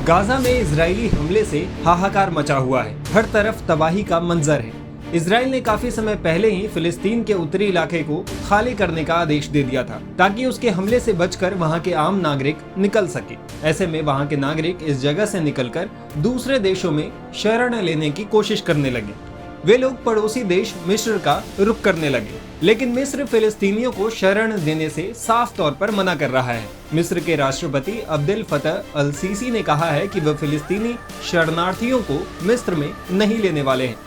Gaza में Israeli हमले से हाहाकार मचा हुआ है। हर तरफ तबाही का मंजर है। इजराइल ने काफी समय पहले ही फिलिस्तीन के उत्तरी इलाके को खाली करने का आदेश दे दिया था ताकि उसके हमले से बचकर वहां के आम नागरिक निकल सके। ऐसे में वहां के नागरिक इस जगह से निकलकर दूसरे देशों में शरण लेने की कोशिश करने लगे। वे लोग पड़ोसी देश मिस्र का रुख करने लगे, लेकिन मिस्र फिलिस्तीनियों को शरण देने से साफ तौर पर मना कर रहा है। मिस्र के राष्ट्रपति अब्देल फतह अल सीसी ने कहा है कि वह फिलिस्तीनी शरणार्थियों को मिस्र में नहीं लेने वाले हैं।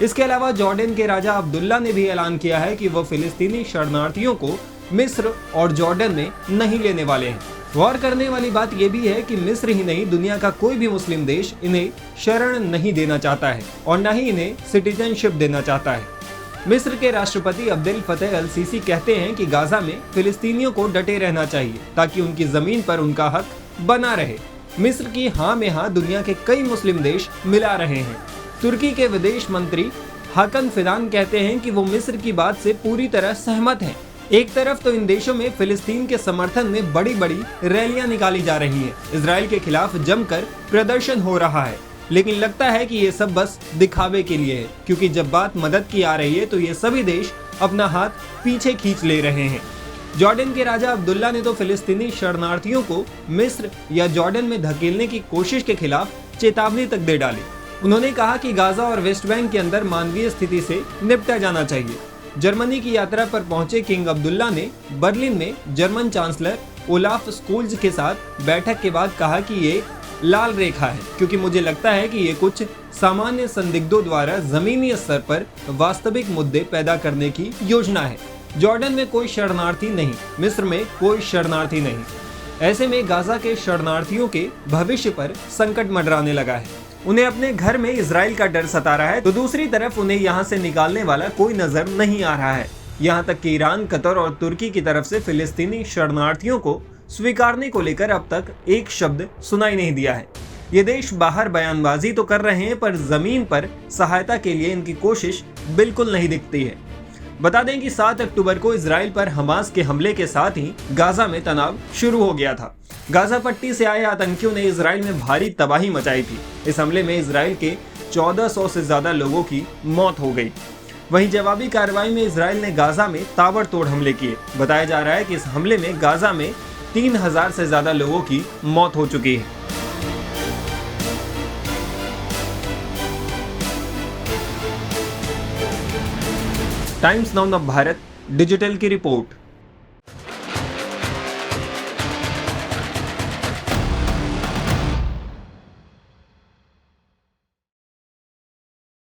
इसके अलावा जॉर्डन के राजा अब्दुल्ला ने भी ऐलान किया है कि वह फिलिस्तीनी शरणार्थियों को मिस्र और जॉर्डन में नहीं लेने वाले हैं। गौर करने वाली बात यह भी है कि मिस्र ही नहीं, दुनिया का कोई भी मुस्लिम देश इन्हें शरण नहीं देना चाहता है और न ही इन्हें सिटीजनशिप देना चाहता है। मिस्र के राष्ट्रपति अब्देल फतह अल सीसी कहते हैं कि गाजा में फिलिस्तीनियों को डटे रहना चाहिए ताकि उनकी जमीन पर उनका हक बना रहे। मिस्र की हाँ में हाँ दुनिया के कई मुस्लिम देश मिला रहे हैं। तुर्की के विदेश मंत्री हाकन फिदान कहते हैं कि वो मिस्र की बात से पूरी तरह सहमत हैं। एक तरफ तो इन देशों में फिलिस्तीन के समर्थन में बड़ी बड़ी रैलियां निकाली जा रही हैं। इजराइल के खिलाफ जमकर प्रदर्शन हो रहा है, लेकिन लगता है कि ये सब बस दिखावे के लिए है, क्योंकि जब बात मदद की आ रही है तो ये सभी देश अपना हाथ पीछे खींच ले रहे हैं। जॉर्डन के राजा अब्दुल्ला ने तो फिलिस्तीनी शरणार्थियों को मिस्र या जॉर्डन में धकेलने की कोशिश के खिलाफ चेतावनी तक दे डाली। उन्होंने कहा कि गाजा और वेस्ट बैंक के अंदर मानवीय स्थिति से निपटा जाना चाहिए। जर्मनी की यात्रा पर पहुंचे किंग अब्दुल्ला ने बर्लिन में जर्मन चांसलर ओलाफ स्कोल्ज के साथ बैठक के बाद कहा कि ये लाल रेखा है, क्योंकि मुझे लगता है कि ये कुछ सामान्य संदिग्धों द्वारा जमीनी स्तर पर वास्तविक मुद्दे पैदा करने की योजना है। जॉर्डन में कोई शरणार्थी नहीं, मिस्र में कोई शरणार्थी नहीं। ऐसे में गाजा के शरणार्थियों के भविष्य पर संकट मंडराने लगा है। उन्हें अपने घर में इजराइल का डर सता रहा है, तो दूसरी तरफ उन्हें यहाँ से निकालने वाला कोई नजर नहीं आ रहा है। यहाँ तक कि ईरान, कतर और तुर्की की तरफ से फिलिस्तीनी शरणार्थियों को स्वीकारने को लेकर अब तक एक शब्द सुनाई नहीं दिया है। ये देश बाहर बयानबाजी तो कर रहे हैं, पर जमीन पर सहायता के लिए इनकी कोशिश बिल्कुल नहीं दिखती है। बता दें कि 7 अक्टूबर को इजराइल पर हमास के हमले के साथ ही गाजा में तनाव शुरू हो गया था। गाजा पट्टी से आए आतंकियों ने इजराइल में भारी तबाही मचाई थी। इस हमले में इजराइल के 1400 से ज्यादा लोगों की मौत हो गई। वहीं जवाबी कार्रवाई में इजराइल ने गाजा में ताबड़तोड़ हमले किए। बताया जा रहा है कि इस हमले में गाजा में 3000 से ज्यादा लोगों की मौत हो चुकी है। टाइम्स नाउ भारत डिजिटल की रिपोर्ट।